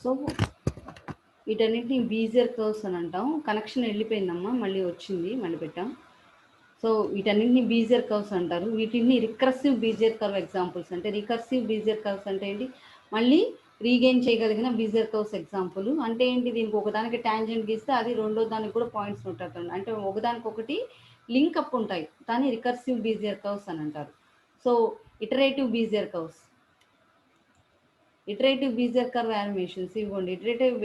So వీటన్నిటిని Bezier curves అని అంటాం. కనెక్షన్ వెళ్ళిపోయిందమ్మా, మళ్ళీ వచ్చింది, మళ్ళీ పెట్టాం. సో వీటన్నిటిని బీజియర్ కర్వ్స్ అంటారు. వీటిని రికర్సివ్ బీజియర్ కర్వ్ ఎగ్జాంపుల్స్ అంటే, రికర్సివ్ బీజియర్ కర్వ్స్ అంటే ఏంటి, మళ్ళీ రీగెయిన్ చేయగలిగిన బీజియర్ కర్వ్స్ ఎగ్జాంపుల్ అంటే ఏంటి, దీనికి ఒకదానికి ట్యాంజెంట్ గీస్తే అది రెండో దానికి కూడా పాయింట్స్ ఉంటాయి, అంటే ఒకదానికొకటి లింక్ అప్ ఉంటాయి, దాన్ని రికర్సివ్ బీజియర్ కర్వ్స్ అని అంటారు. So iterative Bezier curves, iterative Bezier curve animations ఇవ్వండి.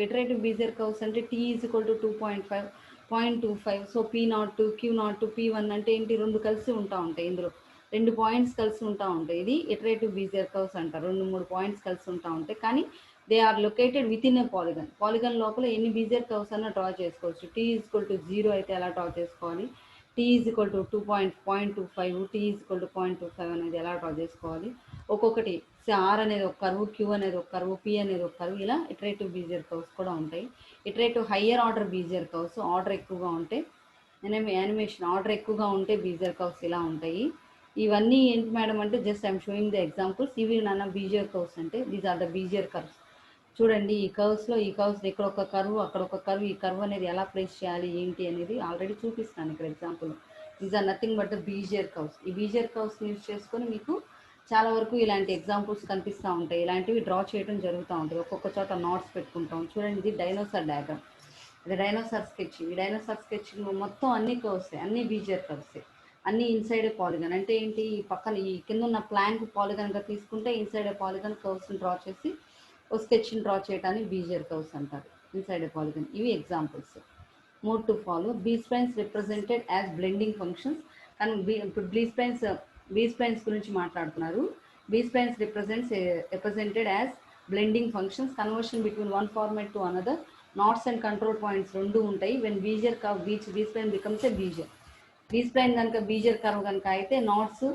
ఇటరేటివ్ బీజియర్ కర్వ్స్ అంటే t = 2.5, 0.25. So P0, Q0, P1 అంటే ఏంటి, రెండు కలిసి ఉంటా ఉంటాయి, ఇందులో రెండు పాయింట్స్ కలిసి ఉంటా ఉంటాయి. ఇది ఇటరేటివ్ బీజియర్ కర్వ్స్ అంటారు. 2-3 పాయింట్స్ కలిసి ఉంటా ఉంటాయి, కానీ they are located within a polygon. Polygon లోపల ఎన్ని బీజియర్ కర్వ్స్ అన్న డ్రా చేసుకోవచ్చు. t = 0 అయితే ఎలా డ్రా చేసుకోవాలి, t = 2.25, t = 0.25 అనేది ఎలా డ్రా చేసుకోవాలి. ఒక్కొక్కటి R అనేది ఒక కర్వ్, Q అనేది ఒక కర్వ్, P అనేది ఒక కర్వ్, ఇలా ఇటరేటివ్ బీజియర్ కర్వ్స్ కూడా ఉంటాయి. Iterative higher order Bezier curves, order ఎక్కువగా ఉంటే యానిమేషన్ ఆర్డర్ ఎక్కువగా ఉంటే బీజియర్ కర్వ్స్ ఇలా ఉంటాయి. ఇవన్నీ ఏంటి మేడం అంటే, just I'm showing the examples. ఇవి నాన్న బీజియర్ కర్వ్స్ అంటే, these are the Bezier curves. చూడండి ఈ కర్వ్స్లో, ఈ కర్వ్స్ ఇక్కడ ఒక కర్వ్, అక్కడ ఒక కర్వ్, ఈ కర్వ్ అనేది ఎలా ప్లేస్ చేయాలి ఏంటి అనేది ఆల్రెడీ చూపిస్తాను ఇక్కడ example. These are nothing but the Bezier curves. ఈ బీజియర్ కర్వ్స్ యూజ్ చేసుకొని మీకు చాలా వరకు ఇలాంటి ఎగ్జాంపుల్స్ కనిపిస్తూ ఉంటాయి. ఇలాంటివి డ్రా చేయడం జరుగుతూ ఉంటుంది. ఒక్కొక్క చోట నోట్స్ పెట్టుకుంటాం. చూడండి ఇది డైనోసార్ డయాగ్రామ్, ఇది డైనోసార్ స్కెచ్. ఈ డైనోసార్ స్కెచ్ మొత్తం అన్ని కర్వ్సే, అన్ని బీజియర్ కర్వ్సే, అన్ని ఇన్సైడ్ పాలిగన్. అంటే ఏంటి, ఈ పక్కన ఈ కింద ఉన్న ప్లాంక్ పాలిగన్గా తీసుకుంటే ఇన్సైడ్ పాలిగన్ కర్వ్స్ని డ్రా చేసి ఒక స్కెచ్ని డ్రా చేయడానికి బీజియర్ కర్వ్స్ అంటారు, ఇన్సైడ్ పాలిగన్. ఇవి examples. More to follow, B splines represented as blending functions. కానీ ఇప్పుడు బీ స్ప్లైన్స్ గురించి మాట్లాడుతున్నారు. B splines represented as blending functions, conversion between one format to another. Knots and control points రెండు ఉంటాయి. When Bezier curve B spline becomes a Bezier. B spline కనుక Bezier curve కనుక అయితే NATS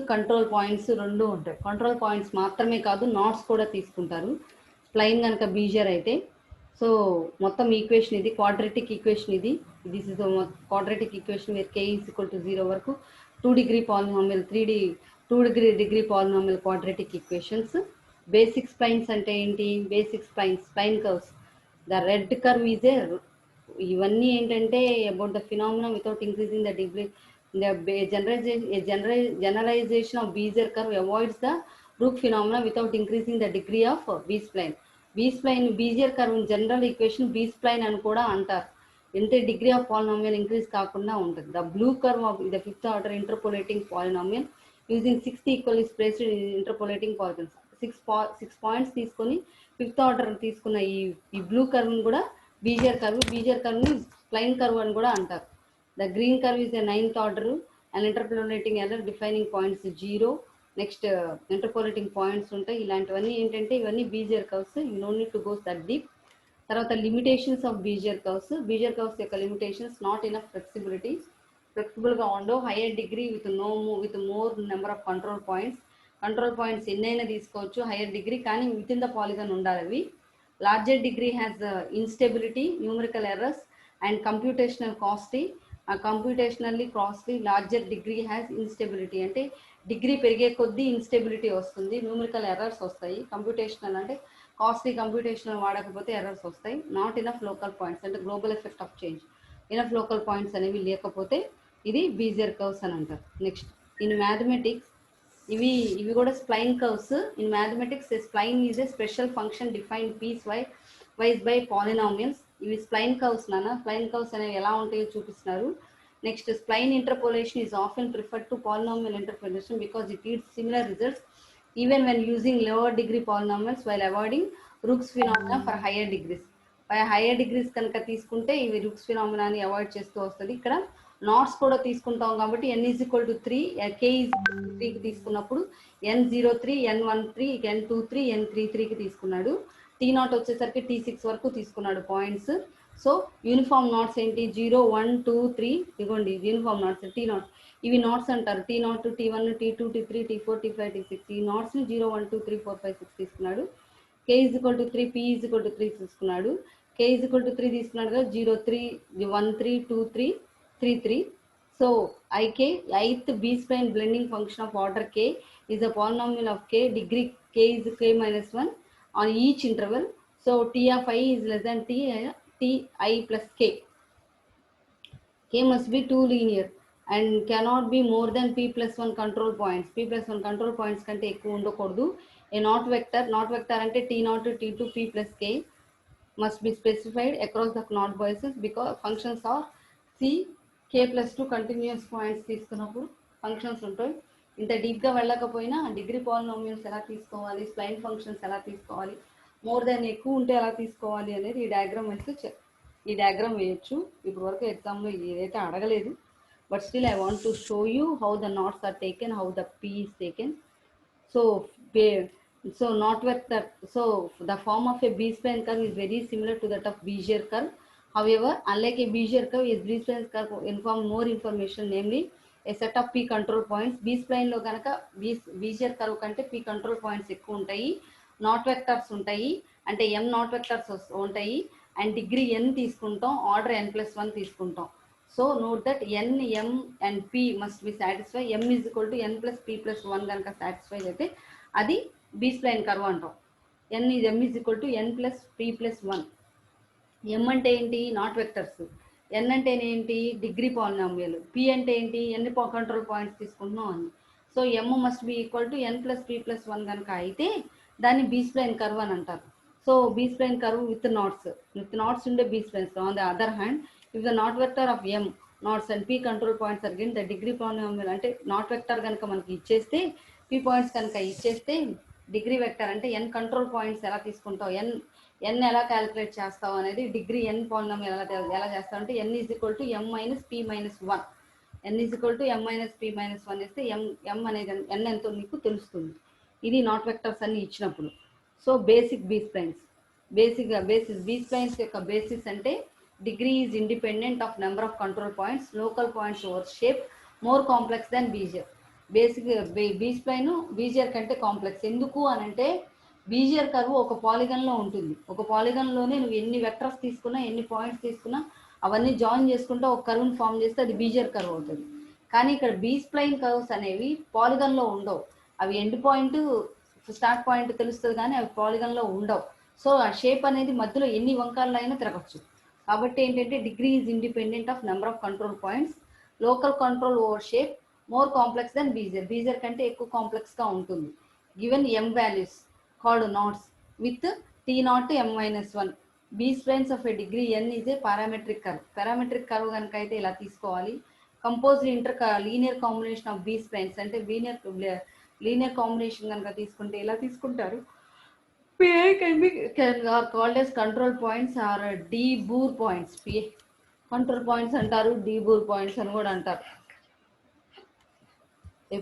control points రెండు ఉంటాయి. Control points మాత్రమే కాదు, NATS కూడా తీసుకుంటారు స్ప్లైన్ కనుక బీజియర్ అయితే. సో మొత్తం ఈక్వేషన్ ఇది, క్వాడ్రాటిక్ ఈక్వేషన్ ఇది. This is quadratic equation where k = 0 వరకు 2 degree polynomial, 2 degree polynomial quadratic equations. Basic splines అంటే ఏంటి, basic spline curves. The red curve is a, ఇవన్నీ ఏంటంటే about the phenomena without increasing the degree. The generalization of Bezier curve avoids the Rook phenomena without increasing the degree of B-spline. B-spline Bezier curve general equation B-spline అని కూడా అంటారు. అంటే degree of polynomial increase కాకుండా ఉంటుంది. The blue curve of the fifth order interpolating polynomial using 6 equally spaced interpolating polynomials. 6 points తీసుకొని fifth order తీసుకున్న ఈ blue కర్వ్ని కూడా బీజియర్ కర్వ్ని స్ప్లైన్ కర్వ్ అని కూడా అంటారు. The green curve is a 9th order and interpolating error defining points 0. Next interpolating points ఉంటాయి. ఇలాంటివన్నీ ఏంటంటే ఇవన్నీ Bezier curves. You know need to go that deep. తర్వాత limitations of Bezier curves. Bezier curves యొక్క limitations, not enough flexibility, ఫ్లెక్సిబుల్గా ఉండవు. Higher degree with more number of control points ఎన్నైనా తీసుకోవచ్చు హైయర్ డిగ్రీ, కానీ విత్ ఇన్ ద పాలిగన్ ఉండాలి అవి. Larger degree has instability, numerical errors and computational costly. Computationally costly. Larger degree has instability అంటే degree పెరిగే కొద్దీ ఇన్స్టెబిలిటీ వస్తుంది, numerical errors వస్తాయి. కంప్యూటేషనల్ అంటే కాస్ట్లీ, కంప్యూటేషనల్ వాడకపోతే ఎర్రర్స్ వస్తాయి. నాట్ ఇనఫ్ లోకల్ పాయింట్స్ అంటే global effect of change, enough local points అనేవి లేకపోతే ఇది బీజియర్ కర్వ్స్ అని అంటారు. నెక్స్ట్ ఇన్ మ్యాథమెటిక్స్ ఇవి కూడా spline curves. In mathematics spline is a special function defined piecewise by polynomials. ఇవి స్ప్లైన్ కర్వ్స్ నాన్న. స్ప్లైన్ కర్వ్స్ అనేవి ఎలా ఉంటాయో చూపిస్తున్నారు. Next spline interpolation is often preferred to polynomial interpolation because it yields similar results even when using lower degree polynomials while avoiding Runge's phenomena for higher degrees. Higher degrees కనుక తీసుకుంటే ఇవి rooks ఫినామినాని avoid చేస్తూ వస్తుంది. ఇక్కడ NATS కూడా తీసుకుంటాం కాబట్టి n = 3, k = 3కి తీసుకున్నప్పుడు n03, n13, n23, n33కి తీసుకున్నాడు. T0 వచ్చేసరికి T6 వరకు తీసుకున్నాడు పాయింట్స్. సో యూనిఫామ్ నాట్స్ ఏంటి, 0, 1, 2, 3 ఇదిగోండి యూనిఫామ్ నాట్స్ T0. ఇవి నాట్స్ అంటారు. T0, T1, T2, T3, T4, T5, T6. ఈ నాట్స్ని 0, 1, 2, 3, 4, 5, 6 తీసుకున్నాడు. k = 3, p = 3 తీసుకున్నాడు. k is equal to 3 తీసుకున్నాడు కదా 0 3 1 3 2 3 3 3. So ik ith b spline blending function of order k is a polynomial of k degree k is k minus 1 on each interval. So t of I is less than t I plus k. K must be two linear and cannot be more than p plus 1 control points. P plus 1 control points కంటే ఎక్కువ ఉండకూడదు. A not vector అంటే t0 t2 p plus k must be specified across the knot basis because functions are c k plus 2 continuous points తీసుకున్నప్పుడు functions ఉంటాయి. ఇంత డీప్గా వెళ్ళకపోయినా degree polynomials ఎలా తీసుకోవాలి, స్ప్లైన్ ఫంక్షన్స్ ఎలా తీసుకోవాలి, మోర్ దాన్ ఎక్కువ ఉంటే ఎలా తీసుకోవాలి అనేది ఈ డయాగ్రామ్ వేయచ్చు. ఇప్పుడు వరకు ఎగ్జామ్లో ఏదైతే అడగలేదు, but still I want to show you how the knots are taken, how the P is taken. So not vector, so the form of a B-spline curve is very similar to that of Bezier curve. However, unlike a Bezier curve, a B-spline curve inform more information, namely a set of P control points. B-spline లో కనుక Bezier curve కంటే P control points ఎక్కువ ఉంటాయి, not vectors ఉంటాయి, అంటే m not vectors ఉంటాయి, and degree n తీసుకుంటాం, order n+1 తీసుకుంటాం. So note that n m and p must be satisfy. m is equal to n plus p plus 1 కనుక satisfy అయితే అది బీ స్ప్లైన్ కర్వ్ అంటాం. m is equal to n plus p plus 1. m అంటే ఏంటి, not vectors. n అంటే ఏంటి, degree polynomial. p అంటే ఏంటి, ఎన్ని కంట్రోల్ పాయింట్స్ తీసుకుంటున్నాం అని. So m must be equal to n plus p plus 1 కనుక అయితే దాన్ని బీ స్ప్లైన్ కర్వ్ అని అంటారు. So B spline curve with knots ఉండే B splines. On the other hand, if the knot vector of m knots and p control points are given, the degree polynomial అంటే knot vector కనుక మనకి ఇచ్చేస్తే, p points కనుక ఇచ్చేస్తే, degree vector అంటే n control points ఎలా తీసుకుంటావు, n ఎలా క్యాలిక్యులేట్ చేస్తావు అనేది డిగ్రీ n పాలినామియల్ ఎలా చేస్తావు అంటే n is equal to m minus p minus 1. n is equal to m minus p minus 1 వేస్తే m అనేది n ఎంతో నీకు తెలుస్తుంది. ఇది నాట్ వెక్టర్స్ అన్ని ఇచ్చినప్పుడు. So basic B splines, basis B splines యొక్క బేసిస్ అంటే degree is independent of number of control points, local points over shape, more complex than Bezier. Basic B spline Bezier కంటే complex. ఎందుకు అని అంటే Bezier curve ఒక పాలిగన్లో ఉంటుంది. ఒక పాలిగన్లోనే నువ్వు ఎన్ని వెక్టర్స్ తీసుకున్నా, ఎన్ని పాయింట్స్ తీసుకున్నా, అవన్నీ జాయిన్ చేసుకుంటే ఒక కర్వ్ని ఫామ్ చేస్తే అది బీజియర్ కర్వ్ అవుతుంది. కానీ ఇక్కడ బీ స్ప్లైన్ కర్వ్స్ అనేవి పాలిగన్లో ఉండవు. అవి ఎండ్ పాయింట్ స్టార్ట్ పాయింట్ తెలుస్తుంది కానీ అవి పాలిగన్లో ఉండవు. సో ఆ షేప్ అనేది మధ్యలో ఎన్ని వంకర్లు అయినా తిరగచ్చు. కాబట్టి ఏంటంటే degree is independent of number of control points, local control over shape, more complex than Bezier కంటే ఎక్కువ కాంప్లెక్స్గా ఉంటుంది. Given m values called knots with t0 m-1. B splines of a degree n is a parametric curve. Parametric curve కనుక అయితే ఇలా తీసుకోవాలి. Composed linear combination of B splines అంటే linear combination కనుక తీసుకుంటే ఇలా తీసుకుంటారు. PA are called as control points or D Boer points. PA control points అంటారు, D Boer points అని కూడా అంటారు.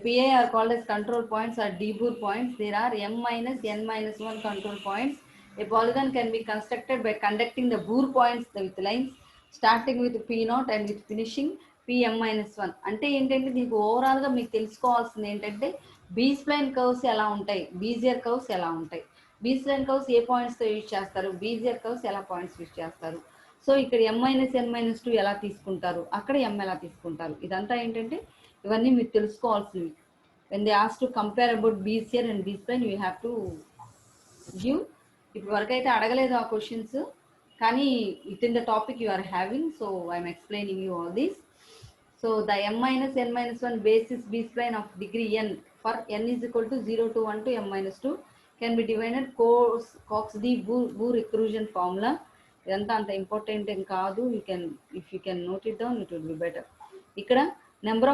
PA are called as control points or D Boer points. There are m minus n minus 1 control points. A polygon can be constructed by conducting the Boer points with lines starting with P0 and with finishing Pm minus 1. అంటే ఏంటంటే మీకు ఓవరాల్గా మీకు తెలుసుకోవాల్సింది ఏంటంటే be spline curves ఎలా ఉంటాయి, Bezier curves ఎలా ఉంటాయి, బీ స్ప్లైన్ కర్వ్స్ ఏ పాయింట్స్తో యూజ్ చేస్తారు, బీజియర్ కర్వ్స్ ఎలా పాయింట్స్ యూజ్ చేస్తారు. సో ఇక్కడ m-n-2 ఎలా తీసుకుంటారు, అక్కడ m ఎలా తీసుకుంటారు, ఇదంతా ఏంటంటే ఇవన్నీ మీరు తెలుసుకోవాల్సినవి. when they ask to compare about Bezier and B-spline you have to give. ఇప్పుడు వరకు అయితే అడగలేదు ఆ క్వశ్చన్స్, కానీ with in the topic you are having, so I'm explaining you all these. So the m-n-1 basis B-spline of degree n for n is equal to 0 to 1 to m-2 can be divided Cox-D-Boer accretion formula. ఇదంతా అంత important ఏం కాదు. If you can note it down it will be better. ఇక్కడ number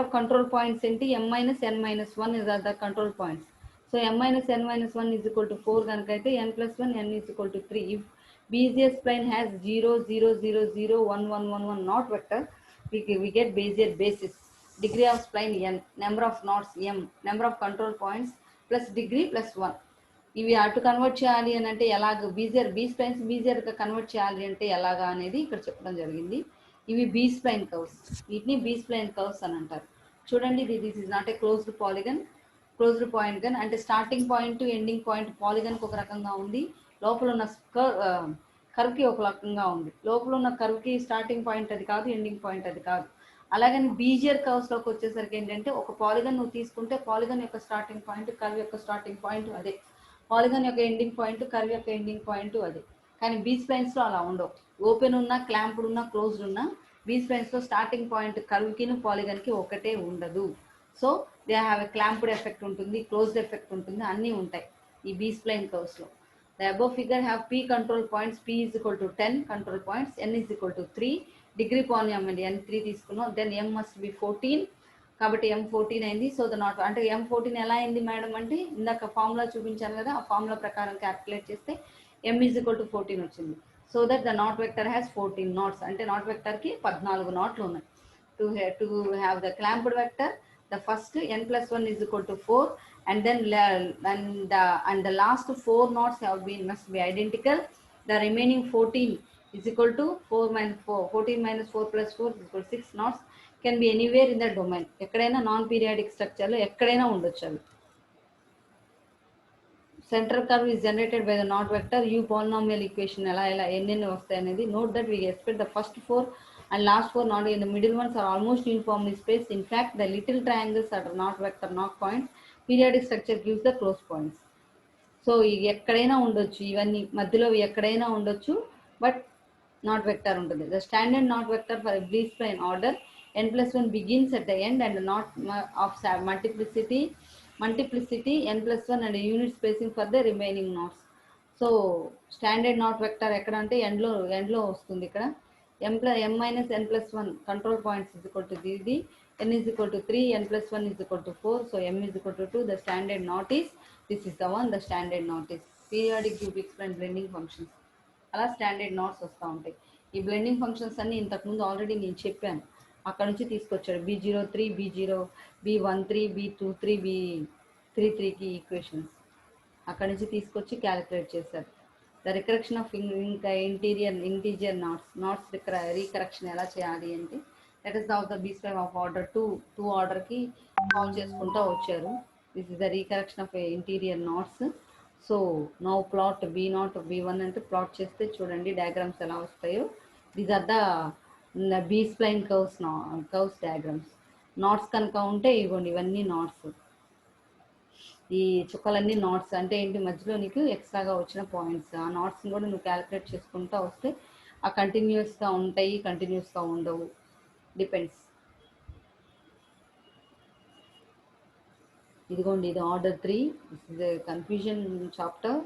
of control points ఏంటి, m-n-1 is are the control points. So m-n-1 is equal to 4 కనుక అయితే n+1 n is equal to 3. If Bezier spline has 0 0 0 0 1 1 1 1 not vector, we get Bezier basis. Degree of spline n, number of knots m, number of control points plus degree plus 1. ఇవి అటు convert చేయాలి అని అంటే ఎలాగ be splines బీజియర్గా convert చేయాలి అంటే ఎలాగా అనేది ఇక్కడ చెప్పడం జరిగింది. ఇవి బీ స్ప్లైన్ కర్వ్స్, వీటిని బీ స్ప్లైన్ కర్వ్స్ అని అంటారు. చూడండి, this is not a closed point gun, అంటే స్టార్టింగ్ పాయింట్ ఎండింగ్ పాయింట్ పాలిగన్కి ఒక రకంగా ఉంది, లోపల ఉన్న కర్వ్కి ఒక రకంగా ఉంది, లోపల ఉన్న కర్వ్కి స్టార్టింగ్ పాయింట్ అది కాదు, ఎండింగ్ పాయింట్ అది కాదు. అలాగని బీజియర్ కర్వ్స్లోకి వచ్చేసరికి ఏంటంటే ఒక పాలిగన్ నువ్వు తీసుకుంటే పాలిగన్ యొక్క స్టార్టింగ్ పాయింట్ కర్వ్ యొక్క స్టార్టింగ్ పాయింట్ అదే, పాలిగన్ యొక్క ఎండింగ్ పాయింట్ కర్వ్ యొక్క ఎండింగ్ పాయింట్ అదే. కానీ బీ స్ప్లైన్స్లో అలా ఉండవు. ఓపెన్ ఉన్నా క్లాంప్డ్ ఉన్నా క్లోజ్డ్ ఉన్నా బీ స్ప్లైన్స్లో స్టార్టింగ్ పాయింట్ కర్వ్కిను పాలిగన్కి ఒకటే ఉండదు. So they have a clamped effect ఉంటుంది, క్లోజ్డ్ ఎఫెక్ట్ ఉంటుంది, అన్నీ ఉంటాయి ఈ బీ స్ప్లైన్ కర్వ్స్లో. The above figure have P control points. P is equal to 10 control points. N is equal to 3. Degree polynomial N 3 తీసుకున్నాం. Then M must be 14. కాబట్టి M 14 అయింది. So the not అంటే M 14 ఎలా అయింది madam అంటే ఇందాక formula చూపించాను కదా, ఆ ఫార్ములా ప్రకారం క్యాల్కులేట్ చేస్తే M is equal to 14 వచ్చింది. So that the knot vector has 14 knots, అంటే నాట్ వెక్టర్కి 14 నాట్లు ఉన్నాయి. To have the clamped vector, the first n plus 1 is equal to 4, and then and the last 4 knots have been must be identical. The remaining 14 is equal to 4 minus 4, 14 minus 4 plus 4 is equal to 6 knots, can be anywhere in the domain. ఎక్కడైనా non periodic స్ట్రక్చర్లో ఎక్కడైనా ఉండొచ్చు అవి. Centre curve is generated by the knot vector. U polynomial equation ఎలా ఎన్నెన్ని వస్తాయి అనేది. Note that we expect the first 4 and last 4 not in the middle ones are almost uniformly spaced. In fact, the little triangles that are knot vector knot points, periodic structure gives the close points. So ఎక్కడైనా ఉండొచ్చు, ఇవన్నీ మధ్యలో ఎక్కడైనా ఉండొచ్చు, but knot vector ఉంటుంది. The standard knot vector for B spline order n+1 begins at the end and not of multiplicity n+1 and unit spacing for the remaining knots. So standard knot vector ఎక్కడ అంటే ఎండ్లో వస్తుంది. ఇక్కడ m minus n+1 control points is equal to ఇది, n is equal to 3, n+1 is equal to 4, so m is equal to 2. The standard knot is, this is the one, the standard knot is periodic cubic spline blending functions. అలా standard NATS వస్తూ ఉంటాయి. ఈ blending functions అన్ని ఇంతకుముందు already నేను చెప్పాను, అక్కడ నుంచి తీసుకొచ్చాడు. B03, B0, B13, B23, B33కి equations అక్కడి నుంచి తీసుకొచ్చి క్యాలిక్యులేట్ చేశారు. ద రికరెక్షన్ ఆఫ్ ఇంకా ఇంటీజియర్ నాట్స్ రీకరెక్షన్ ఎలా చేయాలి అంటే, that is of the B spline of order 2 ఆర్డర్కి సాల్వ్ చేసుకుంటూ వచ్చారు. This is the recursion of interior knots. So no plot B0 B1 అంటే ప్లాట్ చేస్తే చూడండి డయాగ్రామ్స్ ఎలా వస్తాయో. These are the B spline curves diagrams. Knots కనుక ఉంటే ఇవ్వండి, ఇవన్నీ నాట్స్, ఈ చుక్కలన్నీ నాట్స్ అంటే ఏంటి, మధ్యలో నీకు ఎక్స్ట్రాగా వచ్చిన పాయింట్స్. ఆ నాట్స్ని కూడా నువ్వు క్యాలిక్యులేట్ చేసుకుంటూ వస్తే ఆ కంటిన్యూస్గా ఉంటాయి, కంటిన్యూస్గా ఉండవు, డిపెండ్స్. ఇదిగోండి ఇది order 3. This is the confusion chapter.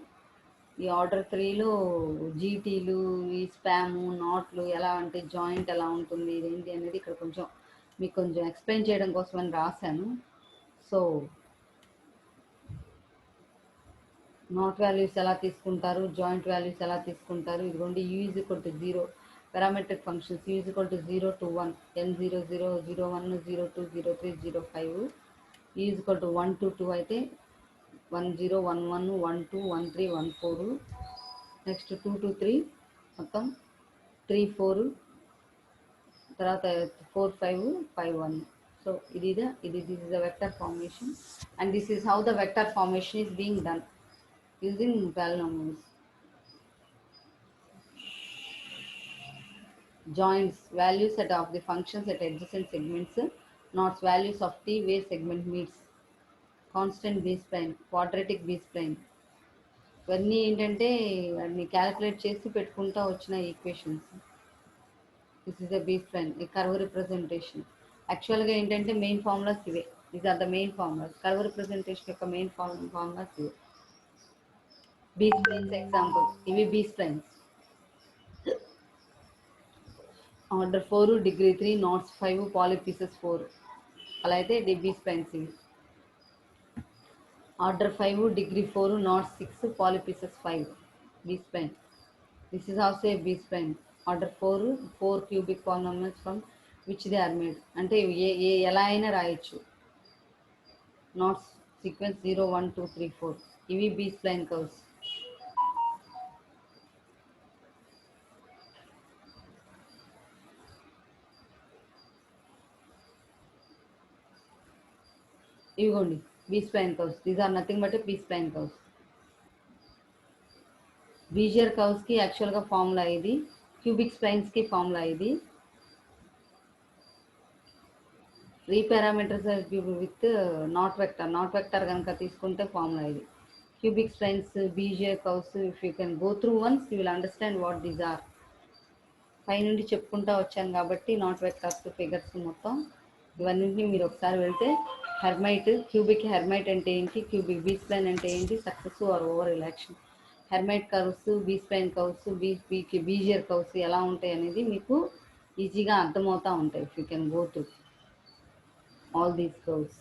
ఈ ఆర్డర్ 3లో జీటీలు, ఈ స్పాము, నాట్లు ఎలా అంటే జాయింట్ ఎలా ఉంటుంది ఇదేంటి అనేది ఇక్కడ కొంచెం మీకు కొంచెం ఎక్స్ప్లెయిన్ చేయడం కోసం అని రాశాను. సో నాట్ వాల్యూస్ ఎలా తీసుకుంటారు, జాయింట్ వాల్యూస్ ఎలా తీసుకుంటారు. ఇదిగోండి u is equal to 0 parametric functions, u is equal to 0 to 1, n00, 01, 02, 03, 05. u is equal to 1 to 2 అయితే 10, 11, 12, 13, 14. నెక్స్ట్ 2 to 3 మొత్తం 3, 4, తర్వాత 4, 5, 5, 1. So this is the vector formation, and this is how the vector formation is being done using polynomials. Joints, values set of the functions at adjacent segments. Knots, values of t where segment meets. Constant B-spline, quadratic B-spline. ఇవన్నీ ఏంటంటే వాటిని calculate చేసి పెట్టుకుంటూ వచ్చిన equations. This is the B-spline, ఈ curve representation. యాక్చువల్గా ఏంటంటే main formulas ఇవే. These are the main formulas. Curve representation యొక్క మెయిన్ ఫార్ములాస్ ఇవే. బీ స్ప్లైన్స్ ఎగ్జాంపుల్, ఇవి B splines. Order 4, degree 3, knots 5, polypieces 4. అలా అయితే బీ స్ప్లైన్స్ ఇవి. Order 5, degree 4, knots 6, polypieces 5, B spline. This is also a B spline. Order 4 cubic polynomials from which they are made, అంటే ఎలా అయినా రాయొచ్చు. Knots sequence 0, 1, 2, 3, 4. ఇవి B spline curves. ఇవిగోండి B-spline curves. These are nothing but a B-spline curves. బీజియర్ కర్వ్స్కి యాక్చువల్గా formula ఇది, క్యూబిక్ స్ప్లైన్స్కి ఫార్ములా ఇది. 3 పారామీటర్స్ విత్ నాట్ వెక్టర్ కనుక తీసుకుంటే ఫార్ములా ఇది. Cubic splines, Bezier curves, if you can go through once you will understand what these are. పైనుండి చెప్పుకుంటా వచ్చాను కాబట్టి నాట్ వెక్టర్స్, ఫిగర్స్ మొత్తం ఇవన్నింటినీ మీరు ఒకసారి వెళ్తే హెర్మైట్, క్యూబిక్ హెర్మైట్ అంటే ఏంటి, క్యూబిక్ బీ స్ప్లైన్ అంటే ఏంటి, successive over relaxation, Hermite curves, B spline curves, Bezier curves ఎలా ఉంటాయి అనేది మీకు ఈజీగా అర్థమవుతూ ఉంటాయి. If you can go through all these curves.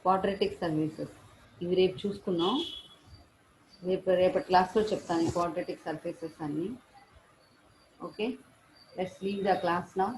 Quadratic surfaces ఇవి రేపు చూసుకుందాం. రేపటి క్లాస్లో చెప్తాను క్వాడ్రాటిక్ సర్ఫేసెస్ అన్ని. Okay, let's leave the class now.